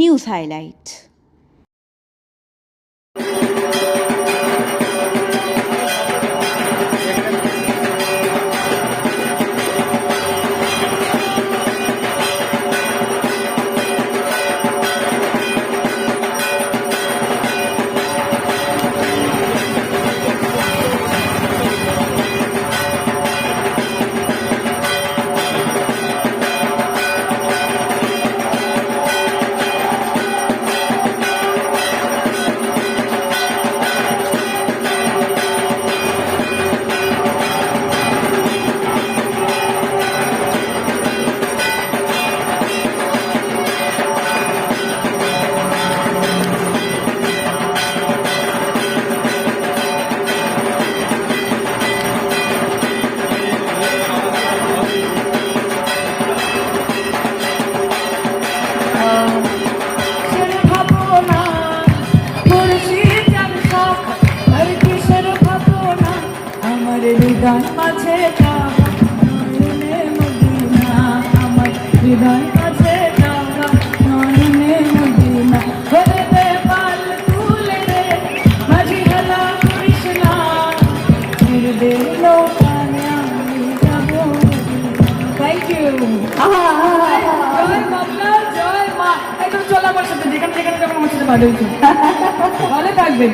News highlight.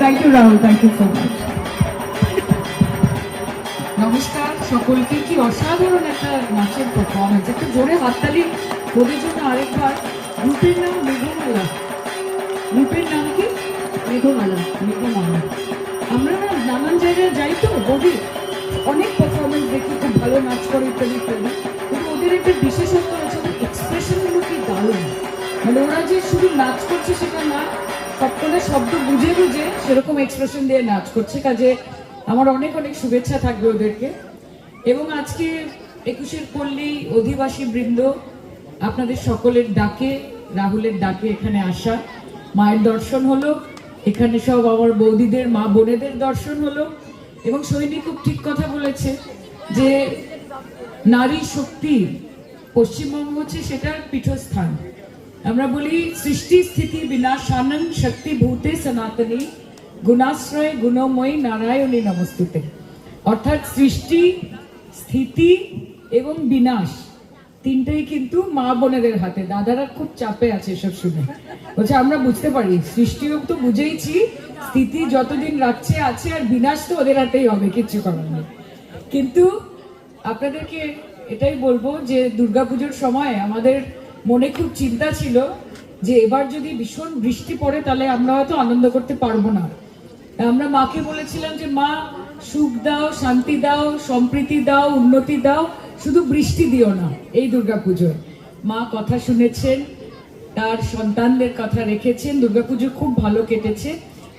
Thank you Rahul, thank you so much. নমস্কার সকলকে। কি অসাধারণ একটা নাচের পারফরমেন্স, একটু জোরে হাততালি ওদের জন্য আরেকবার। গ্রুপের নাম মেঘমালা। গ্রুপের নাম কি? মেঘমালা। মেঘমালা। আমরা না নানান জায়গায় যাই তো, বলি অনেক পারফরমেন্স দেখি, খুব ভালো নাচ করে ইত্যাদি ইত্যাদি, কিন্তু ওদের একটা বিশেষত্ব আছে, এক্সপ্রেশনগুলো কি দারুণ। মানে ওরা যে শুধু নাচ করছে সেটা না, সবকটা শব্দ বুঝে বুঝে সেরকম এক্সপ্রেশন দিয়ে নাচ করছে। কাজে আমার অনেক অনেক শুভেচ্ছা থাকবে ওদেরকে। এবং আজকে 21-এর পল্লী অধিবাসী বৃন্দ, আপনাদের সকলের ডাকে, রাহুলের ডাকে এখানে আসা, মায়ের দর্শন হলো, এখানে সব আমার বৌদিদের, মা বোনেদের দর্শন হলো। এবং সৈনিক খুব ঠিক কথা বলেছে যে নারী শক্তি পশ্চিমবঙ্গ হচ্ছে সেটার পীঠস্থান। আমরা বলি সৃষ্টি স্থিতি বিনাশানন শক্তি ভূতে সনাতনী গুণাশ্রয় গুণময়ী নারায়ণী নমস্তুতে। অর্থাৎ সৃষ্টি, স্থিতি এবং বিনাশ তিনটেই কিন্তু মা বোনেদের হাতে। দাদারা খুব চাপে আছে এসব শুনে, বলছে আমরা বুঝতে পারি, সৃষ্টিও তো বুঝেইছি, স্থিতি যতদিন রাখছে আছে, আর বিনাশ তো ওদের হাতেই হবে, কিচ্ছু করার নেই। কিন্তু আপনাদেরকে এটাই বলবো যে দুর্গাপুজোর সময় আমাদের মনে খুব চিন্তা ছিল যে এবার যদি ভীষণ বৃষ্টি পড়ে তাহলে আমরা হয়তো আনন্দ করতে পারবো না। আমরা মাকে বলেছিলাম যে মা সুখ দাও, শান্তি দাও, সম্প্রীতি দাও, উন্নতি দাও, শুধু বৃষ্টি দিও না এই দুর্গাপুজোয়। মা কথা শুনেছেন, তার সন্তানদের কথা রেখেছেন। দুর্গাপুজো খুব ভালো কেটেছে।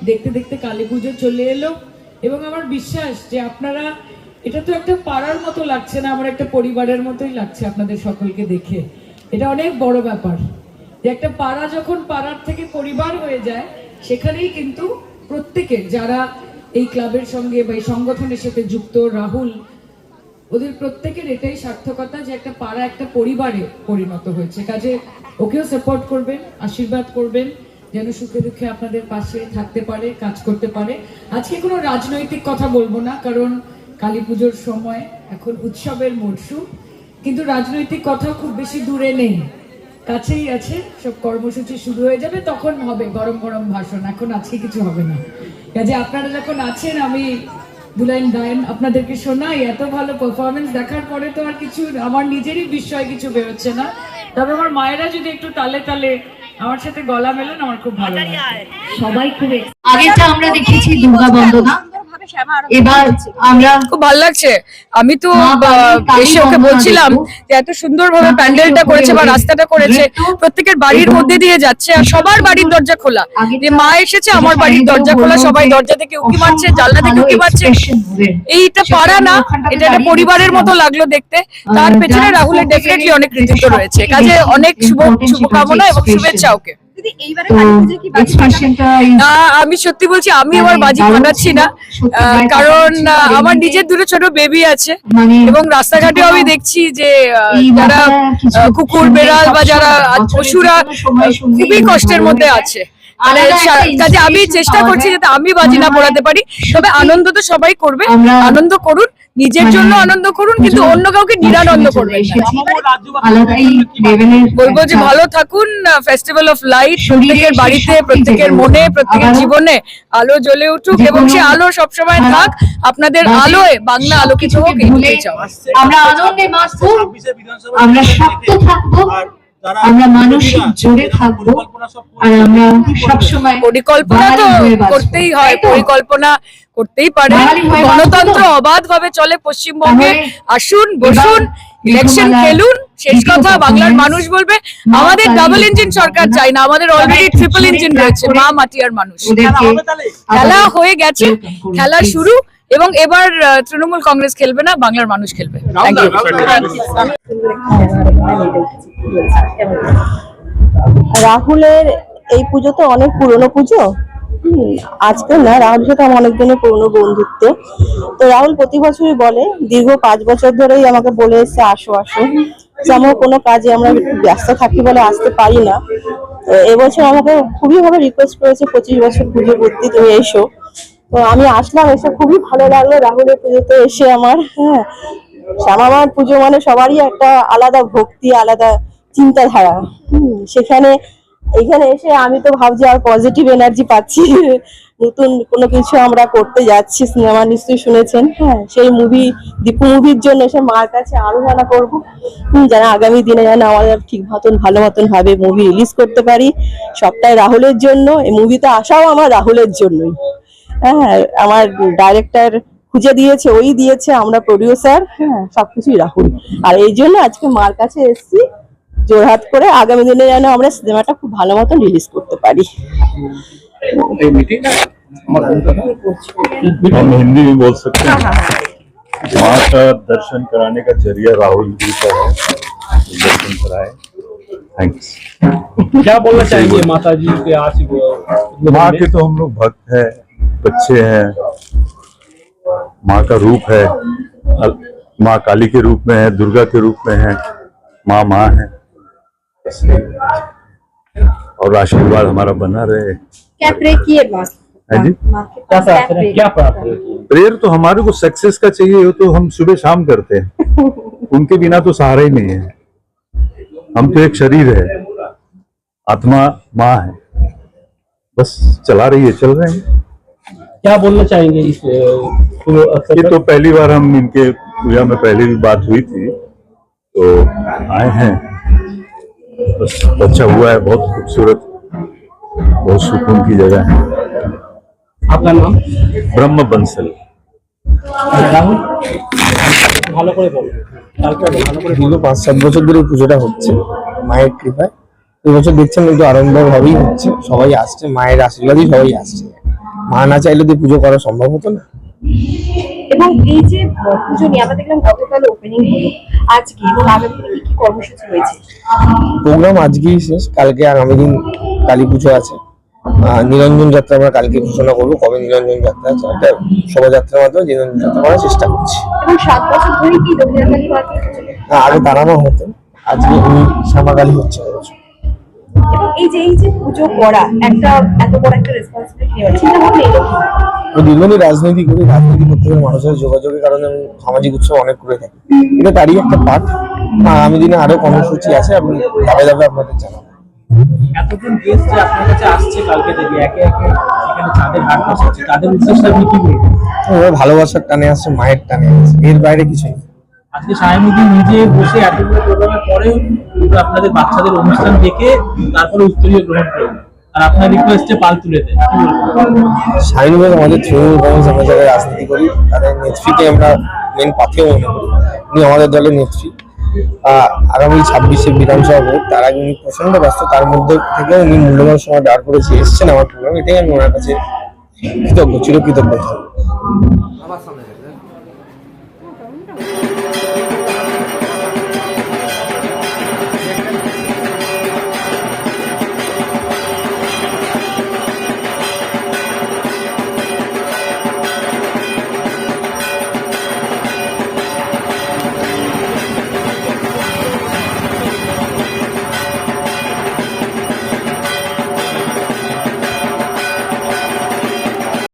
দেখতে দেখতে কালী পুজো চলে এলো এবং আমার বিশ্বাস যে আপনারা, এটা তো একটা পাড়ার মতো লাগছে না, আমার একটা পরিবারের মতোই লাগছে আপনাদের সকলকে দেখে। এটা অনেক বড় ব্যাপার যে একটা পাড়া যখন পাড়ার থেকে পরিবার হয়ে যায়, সেখানেই কিন্তু প্রত্যেকের, যারা এই ক্লাবের সঙ্গে বা এই সংগঠনের সাথে যুক্ত, রাহুল, ওদের প্রত্যেকের এটাই সার্থকতা যে একটা পাড়া একটা পরিবারে পরিণত হয়েছে। কাজে ওকেও সাপোর্ট করবেন, আশীর্বাদ করবেন, যেন সুখে দুঃখে আপনাদের পাশে থাকতে পারে, কাজ করতে পারে। আজকে কোনো রাজনৈতিক কথা বলবো না, কারণ কালী পুজোর সময়, এখন উৎসবের মরশুম, কিন্তু রাজনৈতিক কথা খুব বেশি দূরে নেই, কাছেই আছে। সব কর্মসূচি শুরু হয়ে যাবে, তখন হবে গরম গরম ভাষণ, এখন আজকে কিছু হবে না। কাজে আপনারা যখন আছেন, আমি দু লাইন গান আপনাদেরকে শোনাই। এত ভালো পারফরমেন্স দেখার পরে তো আর কিছু, আমার নিজেরই বিস্ময় কিছু বেরোচ্ছে না। তবে আমার মায়েরা যদি একটু তালে তালে আমার সাথে গলা মেলেন, আমার খুব ভালো লাগে। সবাই খুব, আগেটা আমরা দেখেছি দুর্গা বন্দনা, এবার আমরা খুব ভালো লাগছে। আমি তো এসে ওকে বলছিলাম যে এত সুন্দরভাবে প্যান্ডেলটা করেছে বা রাস্তাটা করেছে, প্রত্যেকের বাড়ির মধ্যে দিয়ে যাচ্ছে আর সবার বাড়ির দরজা খোলা। যে মা এসেছে, আমার বাড়ির দরজা খোলা, সবাই দরজা থেকে উঁকি মারছে, জানলা থেকে উঁকি মারছে। এইটা পাড়া না, এটা একটা পরিবারের মতো লাগলো দেখতে। তার পেছনে রাহুলের ডেফিনেটলি অনেক কৃতিত্ব রয়েছে। কাজে অনেক শুভকামনা এবং শুভেচ্ছা ওকে। দিদি এইবারে কালী পুজোয় কি বাজি এক্সপ্রেশনটা না, আমি সত্যি বলছি আমি এবার বাজি ফাটাচ্ছি না, কারণ আমার নিজের দুটো ছোট বেবি আছে এবং রাস্তাঘাটে আমি দেখছি যে যারা কুকুর বেড়াল বা যারা পশুরা খুবই কষ্টের মধ্যে আছে। মানে কাজে আমি চেষ্টা করছি যাতে আমি বাজি না পোড়াতে পারি, তবে আনন্দ তো সবাই করবে, আনন্দ করুন, নিজের জন্য আনন্দ করুন, কিন্তু অন্য কাউকে নিরানন্দ করবেন না। বলবো যে ভালো থাকুন, ফেস্টিভ্যাল অফ লাইট প্রত্যেকের বাড়িতে, প্রত্যেকের মনে, প্রত্যেকের জীবনে আলো জ্বলে উঠুক এবং সে আলো সবসময় থাক। আপনাদের আলোয় বাংলা আলোকিত হোক, এইটাই চাও। আমরা আনন্দে বাঁচবো, আমরা শক্ত থাকবো, আমরা মানসিক জোরে থাকবো, আর আমরা সবসময় পরিকল্পনা তো করতেই হয়, পরিকল্পনা করতেই পারে। গণতন্ত্র অবাধ ভাবে চলে পশ্চিমবঙ্গে। আসুন, বসুন, ইলেকশন খেলুন, শেষ কথা বাংলার মানুষ বলবে। আমাদের ডাবল ইঞ্জিন সরকার চাই না, আমাদের অলরেডি ট্রিপল ইঞ্জিন রয়েছে, মা মাটি আর মানুষ। খেলা হয়ে গেছে, খেলা শুরু, এবং এবার তৃণমূল কংগ্রেস খেলবে না, বাংলার মানুষ খেলবে। Thank you. রাহুলের এই পুজো তো অনেক পুরনো পুজো, আজকে না, রাহুলের সাথে আমার অনেক দিনের পুরনো বন্ধুত্ব। তো রাহুল প্রতি বছরই বলে, দীর্ঘ 5 বছর ধরেই আমাকে বলে এসছে আসো আসো, যে আমার কোনো কাজে আমরা একটু ব্যস্ত থাকি বলে আসতে পারি না। তো এবছর আমাকে খুবই ভাবে রিকোয়েস্ট করেছে 25 বছর পুজো করতে, তুমি এসো। তো আমি আসলাম, এসে খুবই ভালো লাগলো রাহুলের পুজোতে এসে আমার। হ্যাঁ, শ্যামা পুজো মানে সবারই একটা আলাদা ভক্তি, আলাদা চিন্তাধারা। সেখানে এখানে এসে আমি তো ভাবছি আর পজিটিভ এনার্জি পাচ্ছি। নতুন কোনো কিছু আমরা করতে যাচ্ছি, সিনেমা নিশ্চয়ই শুনেছেন। হ্যাঁ, সেই মুভি, দীপু মুভির জন্য এসে মার কাছে আরাধনা করবো, যেন আগামী দিনে যেন আমাদের ঠিক মতন ভালো মতন ভাবে মুভি রিলিজ করতে পারি। সবটাই রাহুলের জন্য, এই মুভিতে আসাও আমার রাহুলের জন্যই। হ্যাঁ, আমার ডাইরেক্টর খুঁজে দিয়েছে, ওই দিয়েছে, আমরা প্রডিউসার, হ্যাঁ, সবকিছুই রাহুল। আর এই জন্য আজকে মার কাছে এসেছি জোরহাত করে, আগামী দিনে যেন আমরা সিনেমাটা খুব ভালো মতো রিলিজ করতে পারি। हम हिंदी में बोल सकते हैं। माँ का दर्शन कराने का जरिया राहुल जी का है, दर्शन कराए। थैंक्स। क्या बोलना चाहेंगे माता जी के माँ के तो हम लोग भक्त हैं, बच्चे हैं, माँ का रूप है, माँ काली के रूप में है, दुर्गा के रूप में है, माँ माँ है, और आशीर्वाद हमारा बना रहे। क्या प्रे किए माँ है जी, क्या प्रेयर तो हमारे को सक्सेस का चाहिए, हो तो हम सुबह शाम करते हैं। उनके बिना तो सहारा ही नहीं है। हम तो एक शरीर है, आत्मा माँ है, बस चला रही है, चल रहे हैं। क्या बोलना चाहेंगे इस ये तो पहली बार हम इनके पूजा में पहले भी बात हुई थी, तो आए हैं, बस अच्छा हुआ है, बहुत खूबसूरत, बहुत सुकून की जगह है। आपका नाम? ब्रह्म बंसल। রাহুল, ভালো করে বলো। দীর্ঘ 5-7 বছর ধরে পুজোটা হচ্ছে মায়ের কৃপায়। এই বছর দেখছেন কিন্তু আড়ম্বরভাবেই হচ্ছে, সবাই আসছে, মায়ের আশীর্বাদই সবাই আসছে। মা না চাইলে তো পুজো করা সম্ভব হতো না। এবং এই যে পুজো নিয়ে আমরা দেখলাম গতকাল ওপেনিং হলো, আজকে এবং আগামী দিনে কি কর্মসূচি রয়েছে? প্রোগ্রাম আজকেই শেষ, কালকে আগামী দিন কালী পুজো আছে। নিরঞ্জন যাত্রা আমরা কালকে ঘোষণা করবো, কবে নিরঞ্জন যাত্রা আছে, একটা শোভাযাত্রার মাধ্যমে নিরঞ্জন যাত্রা করার চেষ্টা করছি। এবং 7 বছর ধরে কি দক্ষিণাকালী মাকে আগে তারামা হতেন, আজকে উনি শ্যামাকালী হচ্ছে। এবং এই যে পুজো করা একটা এত বড় একটা রেসপন্সিবিলিটি নেওয়া, চিন্তা ভাবনা এলো কি? দীর্ঘদিন রাজনীতি করি, রাজনীতি করতে গেলে মানুষের যোগাযোগের কারণে আমি সামাজিক উৎসব অনেক করে থাকি, এটা তারই একটা পার্ট। আগামী দিনে আরো কর্মসূচি আছে, আমি ধাপে ধাপে আপনাদের জানাবো। এতজন গেস্ট যে আপনার কাছে আসছে কালকে থেকে একে একে এখানে তাদের হাট বসাচ্ছে, তাদের উদ্দেশ্যে আপনি কি বলবেন? ওরা ভালোবাসার টানে আসছে, মায়ের টানে আসছে, এর বাইরে কিছুই নেই। আজকে সায়মুদ্দিন নিজে বসে এতগুলো প্রোগ্রামের পরেও আপনাদের বাচ্চাদের অনুষ্ঠান দেখে তারপরে উত্তরীয় গ্রহণ করবেন, আর আপনার রিকোয়েস্টে পাল তুলে দেন। শাহিনুর আমাদের তৃণমূল কংগ্রেস, আমরা যারা রাজনীতি করি তাদের নেত্রীকে আমরা মেন পাথেও মনে করি, উনি আমাদের দলের নেত্রী। আগামী 26শে বিধানসভা ভোট, তার আগে উনি প্রচন্ড ব্যস্ত, তার মধ্যে থেকে উনি মূল্যবান সময় দাঁড় করেছে, এসছেন আমার প্রোগ্রাম, এটাই আমি ওনার কাছে কৃতজ্ঞ, চিরকৃতজ্ঞ।